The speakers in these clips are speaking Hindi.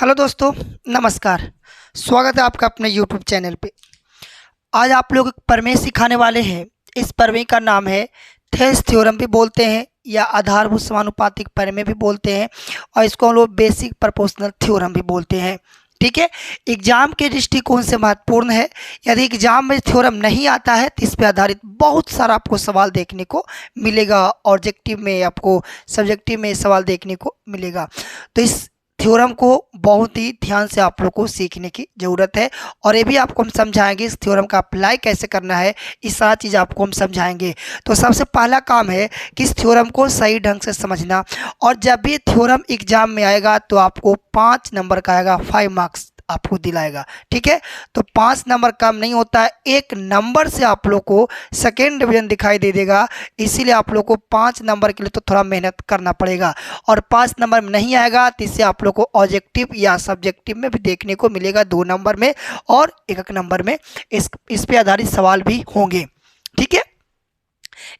हेलो दोस्तों, नमस्कार। स्वागत है आपका अपने यूट्यूब चैनल पे। आज आप लोग एक प्रमेय सिखाने वाले हैं। इस प्रमेय का नाम है थेल्स थ्योरम भी बोलते हैं या आधारभूत समानुपातिक प्रमेय भी बोलते हैं, और इसको हम लोग बेसिक प्रोपोर्शनल थ्योरम भी बोलते हैं। ठीक है, एग्जाम के दृष्टिकोण से महत्वपूर्ण है। यदि एग्जाम में थ्योरम नहीं आता है तो इस पर आधारित बहुत सारा आपको सवाल देखने को मिलेगा, ऑब्जेक्टिव में आपको सब्जेक्टिव में सवाल देखने को मिलेगा। तो इस थ्योरम को बहुत ही ध्यान से आप लोग को सीखने की ज़रूरत है, और ये भी आपको हम समझाएंगे इस थ्योरम का अप्लाई कैसे करना है। इस सारा चीज़ आपको हम समझाएंगे। तो सबसे पहला काम है कि इस थ्योरम को सही ढंग से समझना, और जब भी थ्योरम एग्जाम में आएगा तो आपको 5 नंबर का आएगा, 5 मार्क्स आपको दिलाएगा। ठीक है, तो 5 नंबर कम नहीं होता है, 1 नंबर से आप लोग को सेकेंड डिवीजन दिखाई दे देगा। इसीलिए आप लोग को 5 नंबर के लिए तो थोड़ा मेहनत करना पड़ेगा, और 5 नंबर में नहीं आएगा तो इससे आप लोग को ऑब्जेक्टिव या सब्जेक्टिव में भी देखने को मिलेगा, 2 नंबर में और 1 नंबर में इस पे आधारित सवाल भी होंगे। ठीक है,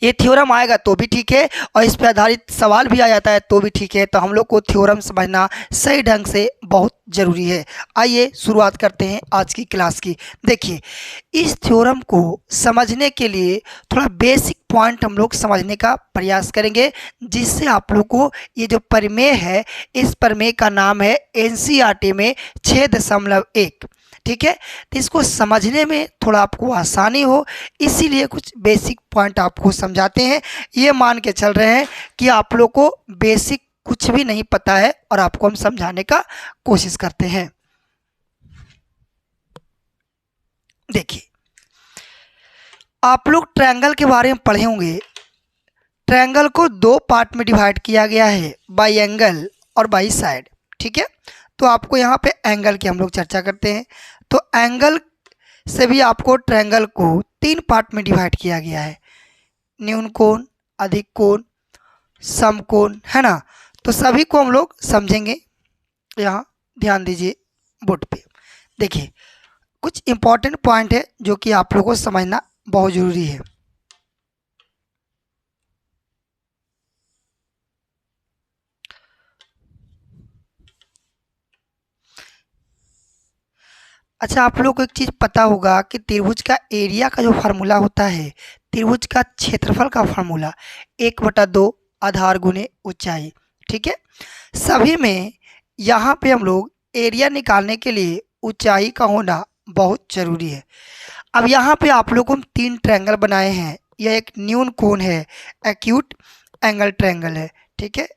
ये थ्योरम आएगा तो भी ठीक है, और इस पे आधारित सवाल भी आ जाता है तो भी ठीक है। तो हम लोग को थ्योरम समझना सही ढंग से बहुत ज़रूरी है। आइए शुरुआत करते हैं आज की क्लास की। देखिए, इस थ्योरम को समझने के लिए थोड़ा बेसिक पॉइंट हम लोग समझने का प्रयास करेंगे, जिससे आप लोग को ये जो प्रमेय है, इस प्रमेय का नाम है एनसीईआरटी में 6.1। ठीक है, तो इसको समझने में थोड़ा आपको आसानी हो, इसीलिए कुछ बेसिक पॉइंट आपको समझाते हैं। ये मान के चल रहे हैं कि आप लोग को बेसिक कुछ भी नहीं पता है, और आपको हम समझाने का कोशिश करते हैं। देखिए, आप लोग ट्रायंगल के बारे में पढ़े होंगे। ट्रायंगल को 2 पार्ट में डिवाइड किया गया है, बाई एंगल और बाई साइड। ठीक है, तो आपको यहाँ पे एंगल की हम लोग चर्चा करते हैं। तो एंगल से भी आपको ट्रायंगल को 3 पार्ट में डिवाइड किया गया है, न्यून कोण, अधिक कोण, समकोण, है ना। तो सभी को हम लोग समझेंगे। यहाँ ध्यान दीजिए बोर्ड पे। देखिए, कुछ इम्पॉर्टेंट पॉइंट है जो कि आप लोगों को समझना बहुत ज़रूरी है। अच्छा, आप लोग को एक चीज़ पता होगा कि त्रिभुज का एरिया का जो फार्मूला होता है, त्रिभुज का क्षेत्रफल का फार्मूला 1/2 आधार गुने ऊंचाई। ठीक है, सभी में यहाँ पे हम लोग एरिया निकालने के लिए ऊंचाई का होना बहुत ज़रूरी है। अब यहाँ पे आप लोगों को 3 ट्रायंगल बनाए हैं। यह एक न्यून कोण है, एक्यूट एंगल ट्रायंगल है। ठीक है,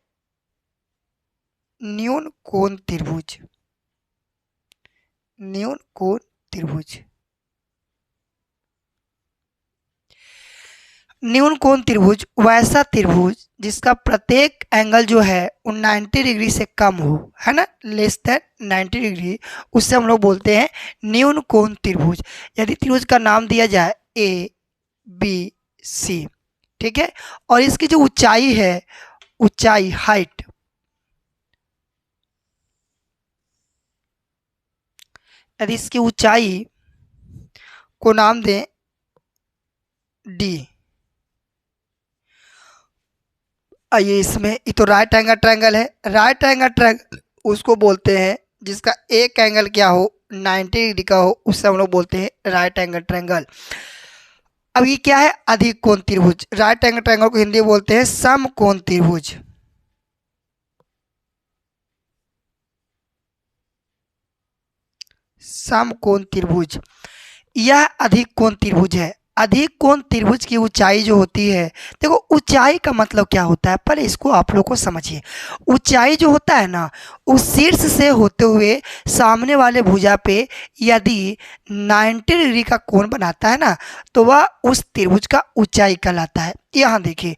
न्यून कोण त्रिभुज, न्यून कोण त्रिभुज, न्यून कोण त्रिभुज वैसा त्रिभुज जिसका प्रत्येक एंगल जो है वो 90 डिग्री से कम हो, है ना, लेस देन 90 डिग्री, उससे हम लोग बोलते हैं न्यून कोण त्रिभुज। यदि त्रिभुज का नाम दिया जाए ए बी सी, ठीक है, और इसकी जो ऊंचाई है, ऊंचाई हाइट, यदि इसकी ऊंचाई को नाम दें डी, आइए इसमें ये तो राइट एंगल ट्रायंगल है। राइट एंगल ट्रायंगल उसको बोलते हैं जिसका एक एंगल क्या हो, 90 डिग्री का हो, उससे हम लोग बोलते हैं राइट एंगल ट्रायंगल। अब ये क्या है, अधिक कोण त्रिभुज। राइट एंगल ट्रायंगल को हिंदी में बोलते हैं समकोण त्रिभुज। समकोण त्रिभुज यह अधिक कोण त्रिभुज है। अधिक कोण त्रिभुज की ऊंचाई जो होती है, देखो ऊंचाई का मतलब क्या होता है, पहले इसको आप लोग को समझिए। ऊंचाई जो होता है ना, उस शीर्ष से होते हुए सामने वाले भुजा पे यदि 90 डिग्री का कोण बनाता है ना, तो वह उस त्रिभुज का ऊंचाई कहलाता है। यहाँ देखिए,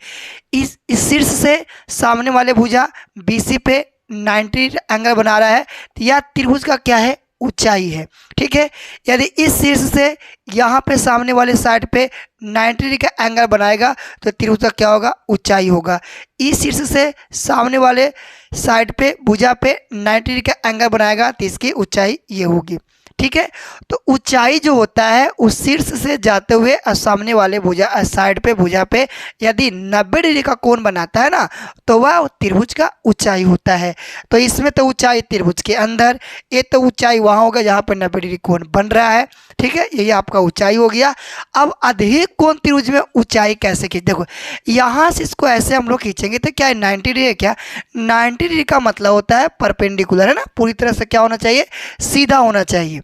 इस शीर्ष से सामने वाले भुजा BC पे 90 एंगल बना रहा है, तो यह त्रिभुज का क्या है, ऊंचाई है। ठीक है, यदि इस शीर्ष से यहाँ पे सामने वाले साइड पे 90 डिग्री का एंगल बनाएगा तो त्रिभुज का क्या होगा, ऊंचाई होगा। इस शीर्ष से सामने वाले साइड पे भुजा पे 90 डिग्री का एंगल बनाएगा तो इसकी ऊंचाई ये होगी। ठीक है। तो ऊंचाई जो होता है उस शीर्ष से जाते हुए सामने वाले भुजा साइड पे भुजा पे यदि 90 डिग्री का कोण बनाता है ना, तो वह त्रिभुज का ऊंचाई होता है। तो इसमें तो ऊंचाई त्रिभुज के अंदर, ये तो ऊंचाई वहाँ होगा जहाँ पर 90 डिग्री कोण बन रहा है। ठीक है, यही आपका ऊंचाई हो गया। अब अधिक कोण त्रिभुज में ऊंचाई कैसे खींच, देखो यहाँ से इसको ऐसे हम लोग खींचेंगे तो क्या है 90 डिग्री है क्या, 90 डिग्री का मतलब होता है परपेंडिकुलर, है ना, पूरी तरह से क्या होना चाहिए, सीधा होना चाहिए।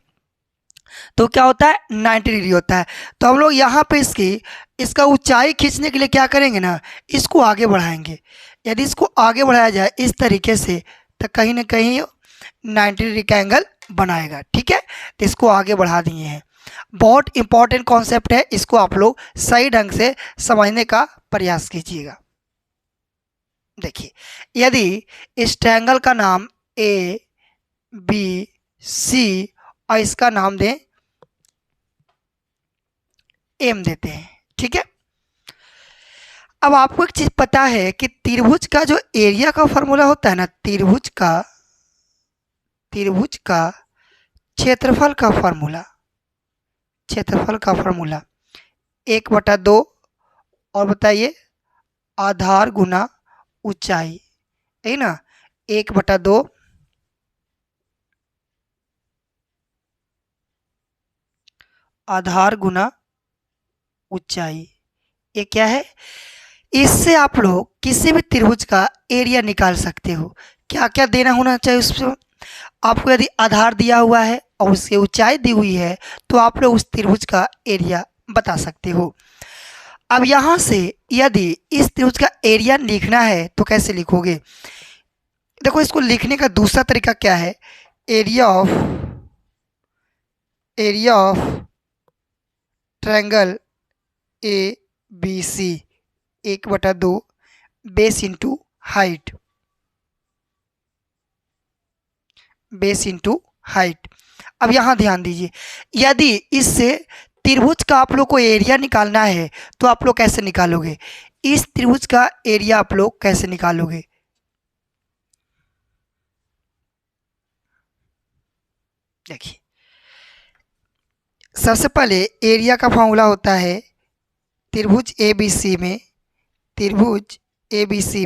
तो क्या होता है 90 डिग्री होता है। तो हम लोग यहाँ पे इसका ऊंचाई खींचने के लिए क्या करेंगे ना, इसको आगे बढ़ाएंगे। यदि इसको आगे बढ़ाया जाए इस तरीके से तो कहीं ना कहीं 90 डिग्री का एंगल बनाएगा। ठीक है, तो इसको आगे बढ़ा दिए हैं। बहुत इंपॉर्टेंट कॉन्सेप्ट है, इसको आप लोग सही ढंग से समझने का प्रयास कीजिएगा। देखिए, यदि इस ट्रायंगल का नाम ए बी सी और इसका नाम दें एम देते हैं। ठीक है, अब आपको एक चीज पता है कि त्रिभुज का जो एरिया का फॉर्मूला होता है ना, त्रिभुज का क्षेत्रफल का फॉर्मूला, 1/2 और बताइए आधार गुना ऊंचाई, है ना, 1/2 आधार गुना ऊंचाई। ये क्या है, इससे आप लोग किसी भी त्रिभुज का एरिया निकाल सकते हो। क्या क्या देना होना चाहिए उसमें, आपको यदि आधार दिया हुआ है और उसकी ऊंचाई दी हुई है तो आप लोग उस त्रिभुज का एरिया बता सकते हो। अब यहाँ से यदि इस त्रिभुज का एरिया लिखना है तो कैसे लिखोगे, देखो इसको लिखने का दूसरा तरीका क्या है, area of triangle A B C 1/2 base into height, अब यहाँ ध्यान दीजिए, यदि इससे त्रिभुज का आप लोग को एरिया निकालना है तो आप लोग कैसे निकालोगे, इस त्रिभुज का एरिया आप लोग कैसे निकालोगे। देखिए, सबसे पहले एरिया का फॉर्मूला होता है त्रिभुज एबीसी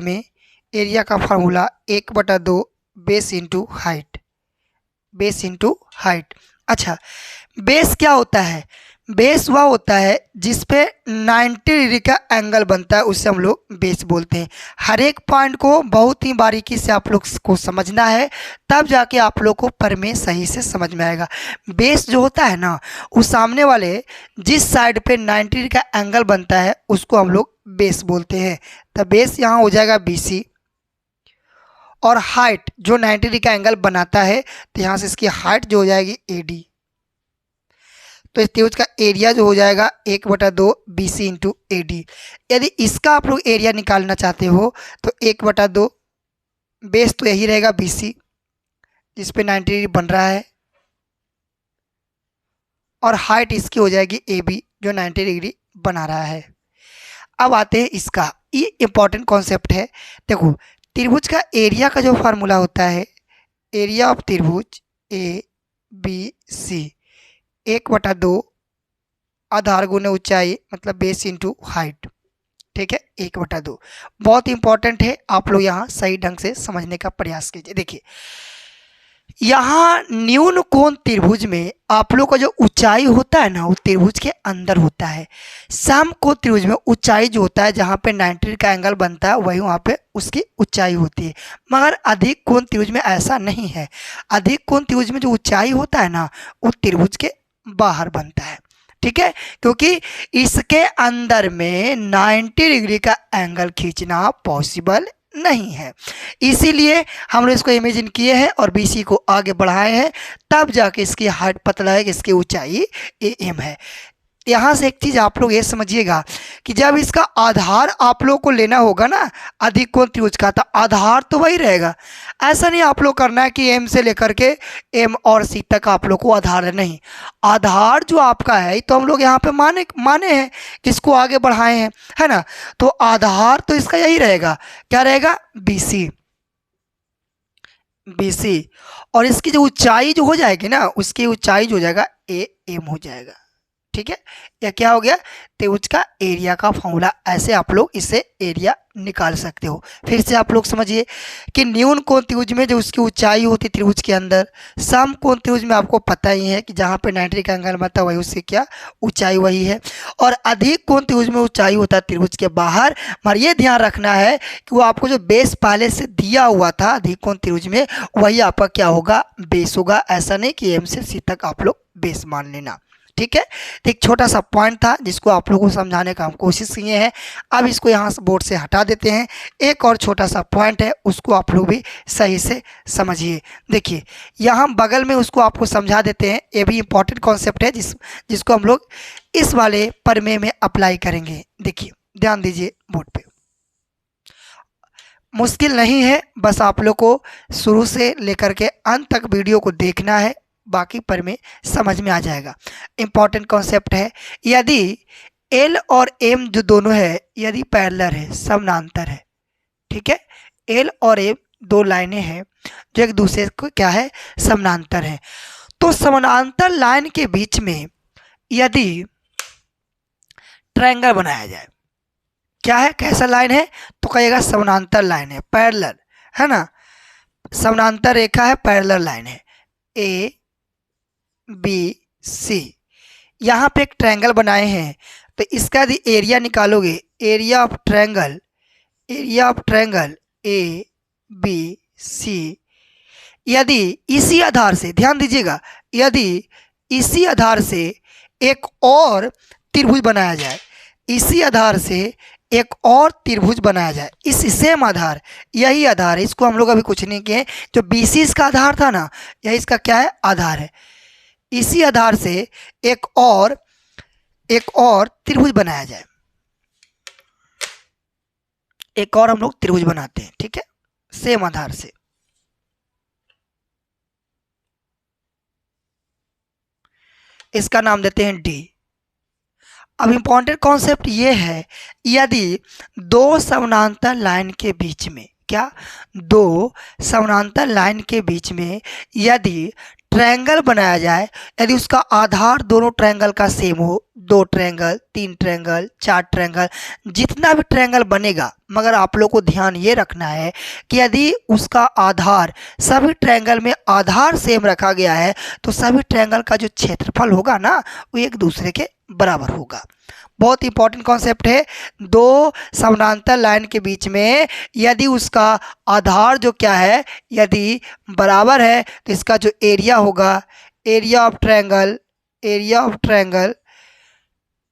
में एरिया का फॉर्मूला 1/2 बेस इंटू हाइट। अच्छा, बेस क्या होता है, बेस वह होता है जिस पे 90 डिग्री का एंगल बनता है, उसे हम लोग बेस बोलते हैं। हर एक पॉइंट को बहुत ही बारीकी से आप लोग को समझना है, तब जाके आप लोग को प्रमेय सही से समझ में आएगा। बेस जो होता है ना, उस सामने वाले जिस साइड पे 90 डिग्री का एंगल बनता है उसको हम लोग बेस बोलते हैं। तो बेस यहाँ हो जाएगा BC, और हाइट जो 90 डिग्री का एंगल बनाता है तो यहाँ से इसकी हाइट जो हो जाएगी AD। तो इस त्रिभुज का एरिया जो हो जाएगा 1/2 BC इंटू AD। यदि इसका आप लोग एरिया निकालना चाहते हो तो 1/2, बेस तो यही रहेगा BC जिस पे 90 डिग्री बन रहा है, और हाइट इसकी हो जाएगी AB जो 90 डिग्री बना रहा है। अब आते हैं इसका, ये इंपॉर्टेंट कॉन्सेप्ट है। देखो, त्रिभुज का एरिया का जो फार्मूला होता है, एरिया ऑफ त्रिभुज ABC 1/2 आधार गुने ऊंचाई मतलब बेस इंटू हाइट। ठीक है, 1/2 बहुत इंपॉर्टेंट है, आप लोग यहाँ सही ढंग से समझने का प्रयास कीजिए। देखिए, यहाँ न्यून कोण त्रिभुज में आप लोग का जो ऊंचाई होता है ना, वो त्रिभुज के अंदर होता है। सम कोण त्रिभुज में ऊंचाई जो होता है जहाँ पे 90 डिग्री का एंगल बनता है वही वहाँ पे उसकी ऊंचाई होती है। मगर अधिक कोण त्रिभुज में ऐसा नहीं है। अधिक कोण त्रिभुज में जो ऊंचाई होता है ना, वो त्रिभुज के बाहर बनता है। ठीक है, क्योंकि इसके अंदर में 90 डिग्री का एंगल खींचना पॉसिबल नहीं है, इसीलिए हम लोग इसको इमेजिन किए हैं और BC को आगे बढ़ाए हैं, तब जाके इसकी हाइट पता है कि इसकी ऊंचाई AM है। यहाँ से एक चीज़ आप लोग ये समझिएगा कि जब इसका आधार आप लोग को लेना होगा ना अधिक कोण त्रिभुज का, तो आधार तो वही रहेगा। ऐसा नहीं आप लोग करना है कि M से लेकर के M और C तक आप लोग को आधार है, नहीं। आधार जो आपका है तो हम लोग यहाँ पे माने हैं, इसको आगे बढ़ाए हैं, है ना। तो आधार तो इसका यही रहेगा, क्या रहेगा, BC। BC, और इसकी जो ऊंचाई जो हो जाएगी ना, उसकी ऊंचाई जो हो जाएगा AM हो जाएगा। ठीक है, यह क्या हो गया, त्रिभुज का एरिया का फॉर्मूला। ऐसे आप लोग इससे एरिया निकाल सकते हो। फिर से आप लोग समझिए कि न्यून कोण त्रिभुज में जो उसकी ऊंचाई होती है त्रिभुज के अंदर, सम कोण त्रिभुज में आपको पता ही है कि जहाँ पे 90 का एंगल बनता है वही उसकी क्या ऊंचाई वही है, और अधिक कोण त्रिभुज में ऊंचाई होता है त्रिभुज के बाहर। मगर ये ध्यान रखना है कि वो आपको जो बेस पहले से दिया हुआ था अधिक कोण त्रिभुज में, वही आपका क्या होगा, बेस होगा। ऐसा नहीं कि M से C तक आप लोग बेस मान लेना। ठीक है, तो एक छोटा सा पॉइंट था जिसको आप लोगों को समझाने का हम कोशिश किए हैं। अब इसको यहाँ से बोर्ड से हटा देते हैं। एक और छोटा सा पॉइंट है, उसको आप लोग भी सही से समझिए। देखिए यहाँ बगल में उसको आपको समझा देते हैं। ये भी इम्पोर्टेंट कॉन्सेप्ट है जिसको हम लोग इस वाले प्रमेय में अप्लाई करेंगे। देखिए ध्यान दीजिए बोर्ड पे, मुश्किल नहीं है, बस आप लोग को शुरू से लेकर के अंत तक वीडियो को देखना है, बाकी पर में समझ में आ जाएगा। इम्पॉर्टेंट कॉन्सेप्ट है, यदि L और M जो दोनों है यदि पैरेलल है, समानांतर है, ठीक है, L और M दो लाइनें हैं जो एक दूसरे को क्या है, समानांतर है, तो समानांतर लाइन के बीच में यदि ट्रायंगल बनाया जाए, क्या है, कैसा लाइन है, तो कहेगा समानांतर लाइन है, पैरेलल है ना, समानांतर रेखा है, पैरेलल लाइन है, ABC। यहाँ पे एक ट्रायंगल बनाए हैं, तो इसका यदि एरिया निकालोगे, एरिया ऑफ ट्रायंगल ABC, यदि इसी आधार से, ध्यान दीजिएगा, यदि इसी आधार से एक और त्रिभुज बनाया जाए, इसी आधार से एक और त्रिभुज बनाया जाए, इस सेम आधार, यही आधार है, इसको हम लोग अभी कुछ नहीं किए, जो BC इसका आधार था ना, यही इसका क्या है, आधार है। इसी आधार से एक और त्रिभुज बनाया जाए, एक और हम लोग त्रिभुज बनाते हैं, ठीक है, सेम आधार से। इसका नाम देते हैं D। अब इम्पॉर्टेंट कॉन्सेप्ट ये है, यदि दो समानांतर लाइन के बीच में, क्या, दो समानांतर लाइन के बीच में यदि ट्रायंगल बनाया जाए, यदि उसका आधार दोनों ट्रायंगल का सेम हो, 2 ट्रायंगल, 3 ट्रायंगल, 4 ट्रायंगल, जितना भी ट्रायंगल बनेगा, मगर आप लोग को ध्यान ये रखना है कि यदि उसका आधार, सभी ट्रायंगल में आधार सेम रखा गया है, तो सभी ट्रायंगल का जो क्षेत्रफल होगा ना, वो एक दूसरे के बराबर होगा। बहुत इंपॉर्टेंट कॉन्सेप्ट है। दो समानांतर लाइन के बीच में यदि उसका आधार जो क्या है, यदि बराबर है, तो इसका जो एरिया होगा, एरिया ऑफ ट्रायंगल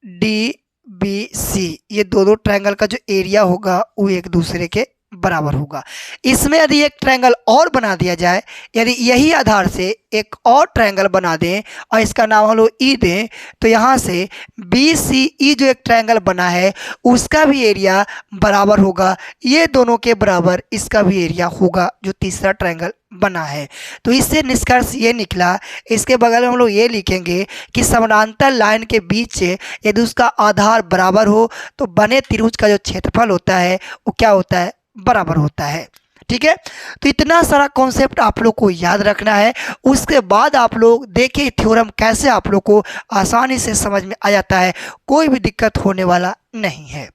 DBC, ये दोनों ट्रायंगल का जो एरिया होगा वो एक दूसरे के बराबर होगा। इसमें यदि एक ट्रायंगल और बना दिया जाए, यदि यही आधार से एक और ट्रायंगल बना दें और इसका नाम हम लोग E दें, तो यहाँ से BCE जो एक ट्रायंगल बना है उसका भी एरिया बराबर होगा, ये दोनों के बराबर इसका भी एरिया होगा जो तीसरा ट्रायंगल बना है। तो इससे निष्कर्ष ये निकला, इसके बगल में हम लोग ये लिखेंगे कि समानांतर लाइन के बीच यदि उसका आधार बराबर हो तो बने त्रिभुज का जो क्षेत्रफल होता है वो क्या होता है, बराबर होता है। ठीक है, तो इतना सारा कॉन्सेप्ट आप लोग को याद रखना है। उसके बाद आप लोग देखिए थ्योरम कैसे आप लोग को आसानी से समझ में आ जाता है, कोई भी दिक्कत होने वाला नहीं है।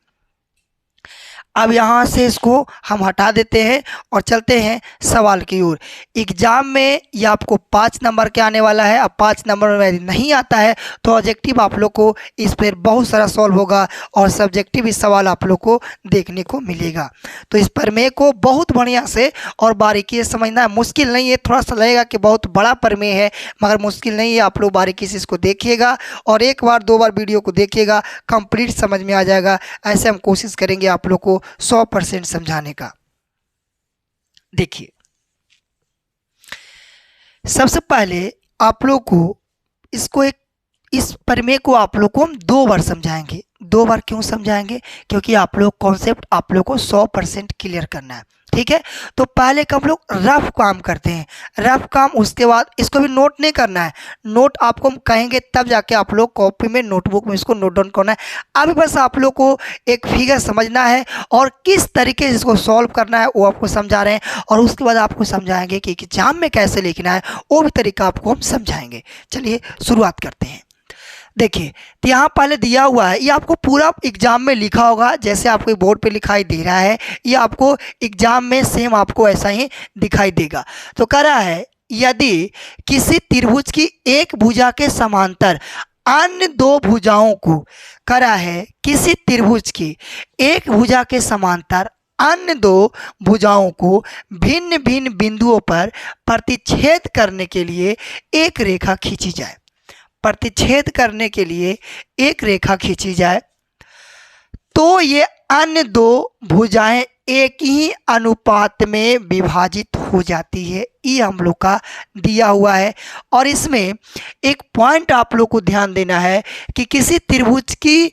अब यहाँ से इसको हम हटा देते हैं और चलते हैं सवाल की ओर। एग्जाम में ये आपको 5 नंबर के आने वाला है। अब 5 नंबर में यदि नहीं आता है तो ऑब्जेक्टिव आप लोग को इस पर बहुत सारा सॉल्व होगा और सब्जेक्टिव भी सवाल आप लोग को देखने को मिलेगा। तो इस प्रमेय को बहुत बढ़िया से और बारीकी से समझना है। मुश्किल नहीं है, थोड़ा सा लगेगा कि बहुत बड़ा प्रमेय है, मगर मुश्किल नहीं है। आप लोग बारीकी से इसको देखिएगा और एक बार 2 बार वीडियो को देखिएगा, कंप्लीट समझ में आ जाएगा। ऐसे हम कोशिश करेंगे आप लोग को 100% समझाने का। देखिए सबसे पहले आप लोग को इस प्रमेय को आप लोग को हम 2 बार समझाएंगे। 2 बार क्यों समझाएंगे? क्योंकि आप लोग कॉन्सेप्ट आप लोग को 100% क्लियर करना है, ठीक है। तो पहले हम लोग रफ काम करते हैं, रफ काम, उसके बाद इसको भी नोट नहीं करना है, नोट आपको हम कहेंगे तब जाके आप लोग कॉपी में नोटबुक में इसको नोट डाउन करना है। अभी बस आप लोग को एक फिगर समझना है और किस तरीके से इसको सॉल्व करना है वो आपको समझा रहे हैं, और उसके बाद आपको समझाएंगे कि एग्जाम में कैसे लिखना है, वो भी तरीका आपको हम समझाएंगे। चलिए शुरुआत करते हैं। देखिए, तो यहाँ पहले दिया हुआ है, ये आपको पूरा एग्जाम में लिखा होगा, जैसे आपको बोर्ड पे दिखाई दे रहा है, ये आपको एग्जाम में सेम आपको ऐसा ही दिखाई देगा। तो कह रहा है यदि किसी त्रिभुज की एक भुजा के समांतर अन्य 2 भुजाओं को, कह रहा है किसी त्रिभुज की एक भुजा के समांतर अन्य 2 भुजाओं को भिन्न भिन्न बिंदुओं पर प्रतिच्छेद करने के लिए एक रेखा खींची जाए, प्रतिच्छेद करने के लिए एक रेखा खींची जाए, तो ये अन्य 2 भुजाएं एक ही अनुपात में विभाजित हो जाती है। ये हम लोग का दिया हुआ है। और इसमें एक पॉइंट आप लोग को ध्यान देना है कि किसी त्रिभुज की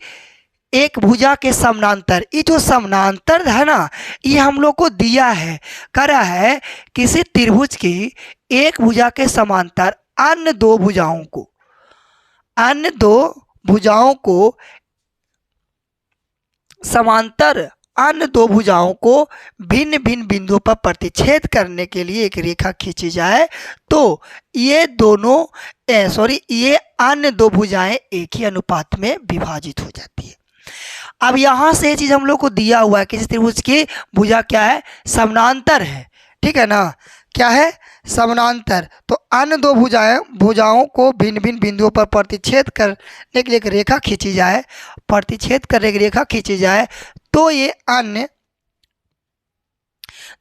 एक भुजा के समानांतर, ये जो समानांतर है ना, ये हम लोग को दिया है, कह रहा है किसी त्रिभुज की एक भुजा के समांतर अन्य 2 भुजाओं को, अन्य 2 भुजाओं को समांतर अन्य 2 भुजाओं को भिन्न भिन्न बिंदुओं पर प्रतिच्छेद करने के लिए एक रेखा खींची जाए, तो ये ये अन्य 2 भुजाएं एक ही अनुपात में विभाजित हो जाती है। अब यहाँ से ये चीज हम लोग को दिया हुआ है, किसी त्रिभुज की भुजा क्या है? समानांतर है, ठीक है ना, क्या है? समानांतर। तो अन्य 2 भुजाओं को भिन्न भिन्न बिंदुओं पर प्रतिच्छेद करने के लिए एक रेखा खींची जाए, प्रतिच्छेद करने की रेखा खींची जाए, तो ये अन्य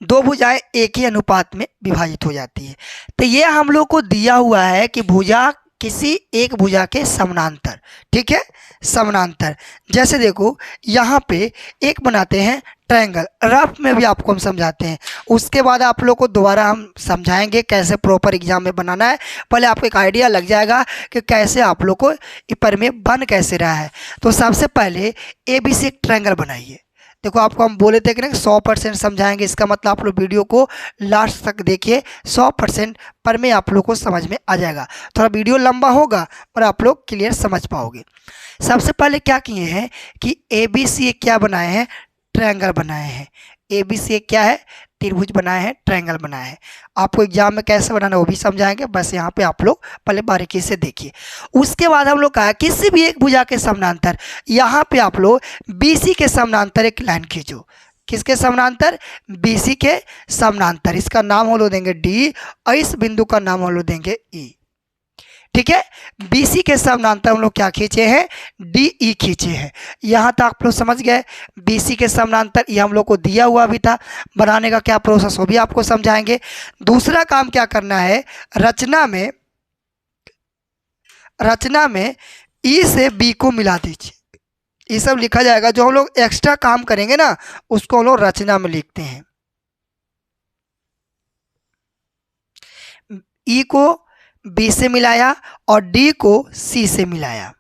2 भुजाएं एक ही अनुपात में विभाजित हो जाती है। तो ये हम लोग को दिया हुआ है कि भुजा किसी एक भुजा के समानांतर, ठीक है, समानांतर। जैसे देखो यहाँ पे एक बनाते हैं ट्रायंगल, रफ में भी आपको हम समझाते हैं, उसके बाद आप लोग को दोबारा हम समझाएंगे कैसे प्रॉपर एग्जाम में बनाना है। पहले आपको एक आइडिया लग जाएगा कि कैसे आप लोग को पर में बन कैसे रहा है। तो सबसे पहले ABC एक ट्रायंगल बनाइए। देखो आपको हम बोले थे कि 100% समझाएंगे, इसका मतलब आप लोग वीडियो को लास्ट तक देखिए, 100% पर में आप लोग को समझ में आ जाएगा। थोड़ा वीडियो लंबा होगा पर आप लोग क्लियर समझ पाओगे। सबसे पहले क्या किए हैं कि ABC क्या बनाए हैं? ट्रायंगल बनाए हैं। ABC क्या है? त्रिभुज बनाए हैं, ट्रायंगल बनाए हैं। आपको एग्जाम में कैसे बनाना है वो भी समझाएंगे, बस यहाँ पे आप लोग पहले बारीकी से देखिए। उसके बाद हम लोग कहा किसी भी एक भुजा के समानांतर, यहाँ पे आप लोग BC के समानांतर एक लाइन खींचो। किसके समानांतर? BC के समानांतर। इसका नाम हम लोग देंगे D और इस बिंदु का नाम हम लोग देंगे E, ठीक है। BC के समानांतर हम लोग क्या खींचे हैं? DE खींचे हैं। यहाँ तक आप लोग समझ गए। BC के समानांतर ये हम लोग को दिया हुआ भी था, बनाने का क्या प्रोसेस वो भी आपको समझाएंगे। दूसरा काम क्या करना है? रचना में E से B को मिला दीजिए। ये सब लिखा जाएगा, जो हम लोग एक्स्ट्रा काम करेंगे ना उसको हम लोग रचना में लिखते हैं। E को B से मिलाया और D को C से मिलाया,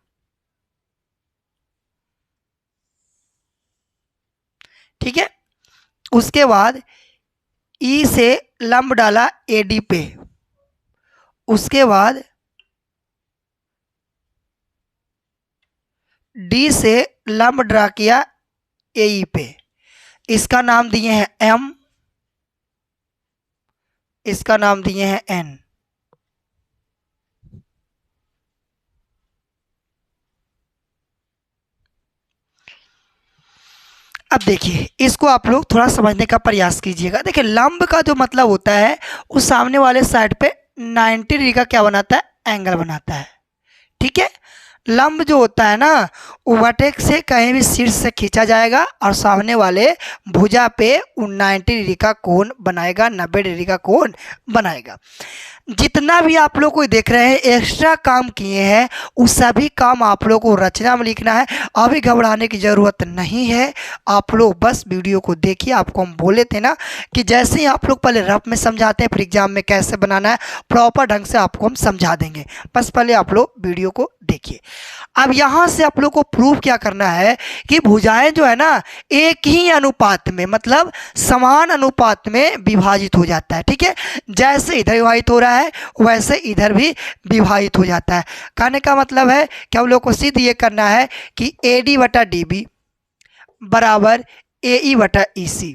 ठीक है। उसके बाद E से लंब डाला AD पे, उसके बाद D से लंब ड्रा किया AE पे। इसका नाम दिए हैं M, इसका नाम दिए हैं N। अब देखिए इसको आप लोग थोड़ा समझने का प्रयास कीजिएगा। देखिए लंब का जो मतलब होता है उस सामने वाले साइड पे 90 डिग्री का क्या बनाता है? एंगल बनाता है, ठीक है। लंब जो होता है ना वो वर्टेक्स से कहीं भी शीर्ष से खींचा जाएगा और सामने वाले भुजा पे 90 डिग्री का कोण बनाएगा, 90 डिग्री का कोण बनाएगा। जितना भी आप लोग को देख रहे हैं एक्स्ट्रा काम किए हैं उस सभी काम आप लोग को रचना में लिखना है। अभी घबराने की ज़रूरत नहीं है, आप लोग बस वीडियो को देखिए। आपको हम बोले थे ना कि जैसे ही आप लोग पहले रफ में समझाते हैं फिर एग्जाम में कैसे बनाना है प्रॉपर ढंग से आपको हम समझा देंगे। बस पहले आप लोग वीडियो को देखिए, अब यहाँ से आप लोग को प्रूव क्या करना है कि भुजाएं जो है ना एक ही अनुपात में, मतलब समान अनुपात में विभाजित हो जाता है। ठीक है, जैसे इधर विभाजित हो रहा है वैसे इधर भी विभाजित हो जाता है। कहने का मतलब है कि हम लोग को सिद्ध ये करना है कि AD बटा DB बराबर AE बटा EC,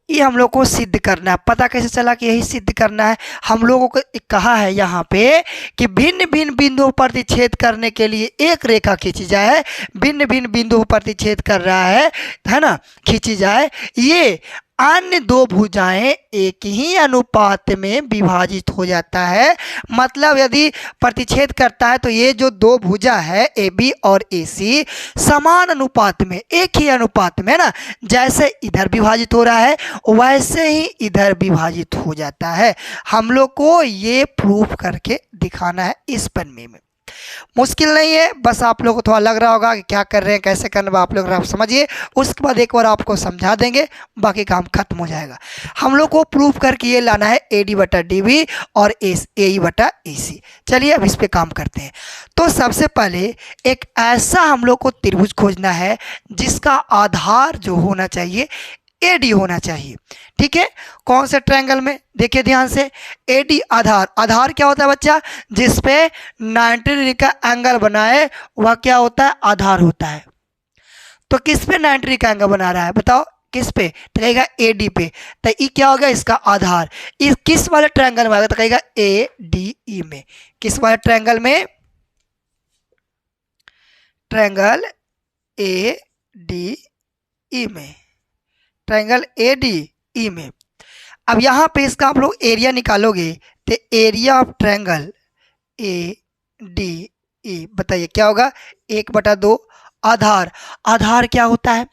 ये हम लोग को सिद्ध करना है। पता कैसे चला कि यही सिद्ध करना है? हम लोगों को कहा है यहाँ पे कि भिन्न भिन्न बिंदुओं पर प्रतिच्छेद करने के लिए एक रेखा खींची जाए, भिन्न भिन्न बिंदुओं पर प्रतिच्छेद कर रहा है ना, खींची जाए। ये अन्य दो भुजाएं एक ही अनुपात में विभाजित हो जाता है। मतलब यदि प्रतिच्छेद करता है तो ये जो दो भुजा है AB और AC समान अनुपात में, एक ही अनुपात में ना, जैसे इधर विभाजित हो रहा है वैसे ही इधर विभाजित हो जाता है। हम लोग को ये प्रूफ करके दिखाना है इस पन्ने में। मुश्किल नहीं है, बस आप लोग को थोड़ा लग रहा होगा कि क्या कर रहे हैं, कैसे करना, आप लोग समझिए, उसके बाद एक बार आपको समझा देंगे, बाकी काम खत्म हो जाएगा। हम लोग को प्रूफ करके ये लाना है AD बटा DB और AE बटा EC। चलिए अब इस पे काम करते हैं। तो सबसे पहले एक ऐसा हम लोग को त्रिभुज खोजना है जिसका आधार जो होना चाहिए AD होना चाहिए। ठीक है, कौन से ट्रायंगल में? देखिए ध्यान से, AD आधार, आधार क्या होता है बच्चा? जिस पे 90 डिग्री का एंगल बनाए वह क्या होता है? आधार होता है। तो किस पे 90 डिग्री का एंगल बना रहा है बताओ? किस पे? तो कहेगा AD पे। तो ये क्या होगा? इसका आधार। इस किस वाले ट्रायंगल में आएगा? तो कहेगा ADE में। किस वाले ट्रायंगल में? ट्रायंगल ADE में, ट्रायंगल ADE में। अब यहाँ पे इसका आप लोग एरिया निकालोगे तो एरिया ऑफ ट्रायंगल ADE बताइए क्या होगा? 1/2। आधार, आधार क्या होता है?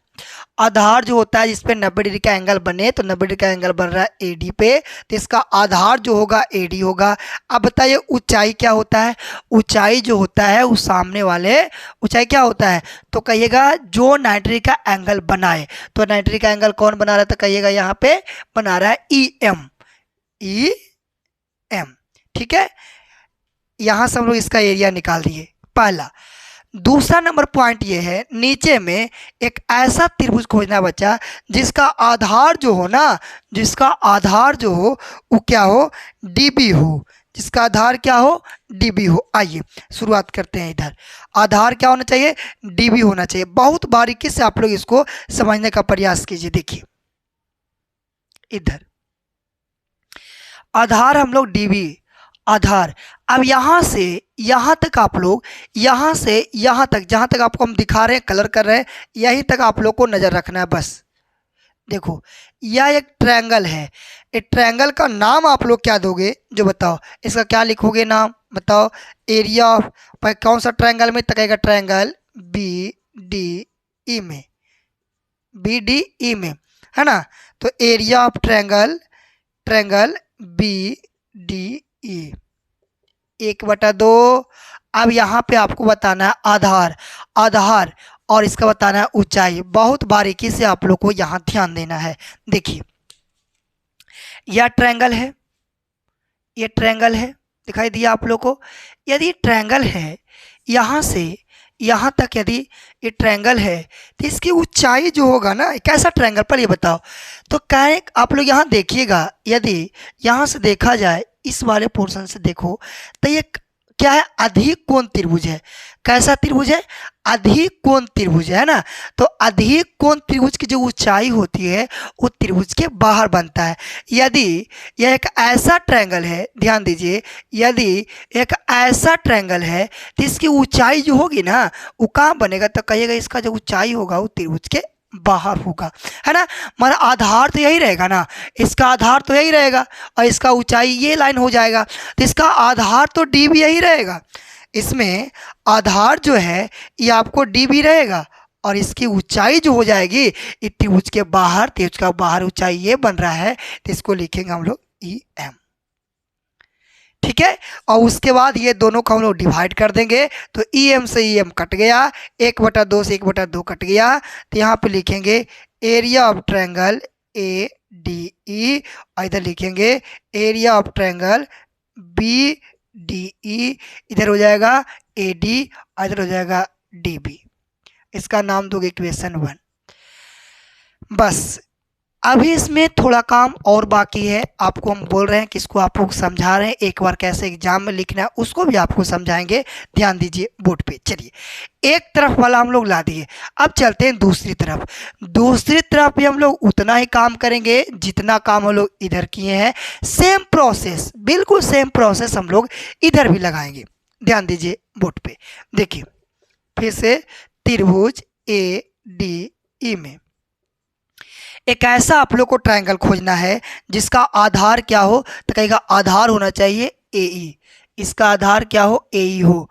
आधार जो होता है जिस पे 90 डिग्री का एंगल बने, तो 90 डिग्री का एंगल बन रहा है AD पे, तो इसका आधार जो होगा AD होगा। अब बताइए ऊंचाई क्या होता है? ऊंचाई जो होता है उस सामने वाले, ऊंचाई क्या होता है? तो कहिएगा जो 90 डिग्री का एंगल बनाए। तो 90 डिग्री का एंगल कौन बना रहा है? तो कहिएगा यहाँ पे बना रहा है EM। ठीक है, यहाँ से हम लोग इसका एरिया निकाल दिए, पहला। दूसरा नंबर पॉइंट ये है, नीचे में एक ऐसा त्रिभुज खोजना बच्चा जिसका आधार जो हो ना, जिसका आधार जो हो वो क्या हो? DB हो। जिसका आधार क्या हो? DB हो। आइए शुरुआत करते हैं। इधर आधार क्या होना चाहिए? DB होना चाहिए। बहुत बारीकी से आप लोग इसको समझने का प्रयास कीजिए। देखिए इधर आधार हम लोग DB, आधार। अब यहाँ से यहाँ तक आप लोग, यहाँ से यहाँ तक, जहाँ तक आपको हम दिखा रहे हैं, कलर कर रहे हैं, यहीं तक आप लोग को नज़र रखना है बस। देखो यह एक ट्रायंगल है। एक ट्रायंगल का नाम आप लोग क्या दोगे? जो बताओ इसका क्या लिखोगे नाम? बताओ। एरिया ऑफ, कौन सा ट्रायंगल में? तकेगा ट्रायंगल BDE में, BDE में, है ना। तो area of triangle, triangle BDE 1/2। अब यहाँ पे आपको बताना है आधार, आधार, और इसका बताना है ऊंचाई। बहुत बारीकी से आप लोग को यहाँ ध्यान देना है। देखिए यह ट्रायंगल है, ये ट्रायंगल है, दिखाई दिया आप लोग को? यदि ट्रायंगल है यहाँ से यहाँ तक, यदि ये ट्रायंगल है तो इसकी ऊंचाई जो होगा ना, कैसा ट्रायंगल पर ये बताओ? तो क्या आप लोग यहाँ देखिएगा, यदि यहाँ से देखा जाए, इस वाले पोर्शन से देखो तो ये क्या है? अधिक कोण त्रिभुज है। कैसा त्रिभुज है? अधिक कोण त्रिभुज है ना। तो अधिक कोण त्रिभुज की जो ऊंचाई होती है वो त्रिभुज के बाहर बनता है। यदि यह एक ऐसा ट्रायंगल है, ध्यान दीजिए, यदि एक ऐसा ट्रायंगल है तो इसकी ऊंचाई जो होगी ना वो कहाँ बनेगा? तो कहिएगा इसका जो ऊंचाई होगा वो त्रिभुज के बाहर होगा, है ना। हमारा आधार तो यही रहेगा ना, इसका आधार तो यही रहेगा और इसका ऊंचाई ये लाइन हो जाएगा, तो इसका आधार तो DB यही रहेगा। इसमें आधार जो है ये आपको DB रहेगा और इसकी ऊंचाई जो हो जाएगी ये त्रिभुज के बाहर, त्रिभुज का बाहर ऊंचाई ये बन रहा है, तो इसको लिखेंगे हम लोग EM। ठीक है, और उसके बाद ये दोनों को हम लोग डिवाइड कर देंगे। तो EM से EM कट गया, 1/2 से 1/2 कट गया। तो यहाँ पे लिखेंगे एरिया ऑफ ट्रायंगल ADE और इधर लिखेंगे area of triangle BDE। D E, इधर हो जाएगा ए डी और इधर हो जाएगा डी बी। इसका नाम दोगे इक्वेशन 1। बस अभी इसमें थोड़ा काम और बाकी है, आपको हम बोल रहे हैं कि इसको आपको समझा रहे हैं, एक बार कैसे एग्जाम में लिखना है उसको भी आपको समझाएंगे, ध्यान दीजिए बोर्ड पे। चलिए एक तरफ वाला हम लोग ला दिए, अब चलते हैं दूसरी तरफ। दूसरी तरफ भी हम लोग उतना ही काम करेंगे जितना काम हम लोग इधर किए हैं। सेम प्रोसेस, बिल्कुल सेम प्रोसेस हम लोग इधर भी लगाएंगे। ध्यान दीजिए बोर्ड पे, देखिए फिर से त्रिभुज ए डी ई में एक ऐसा आप लोग को ट्रायंगल खोजना है जिसका आधार क्या हो, तो कहेगा आधार होना चाहिए ए ई, इसका आधार क्या हो, ए ई हो।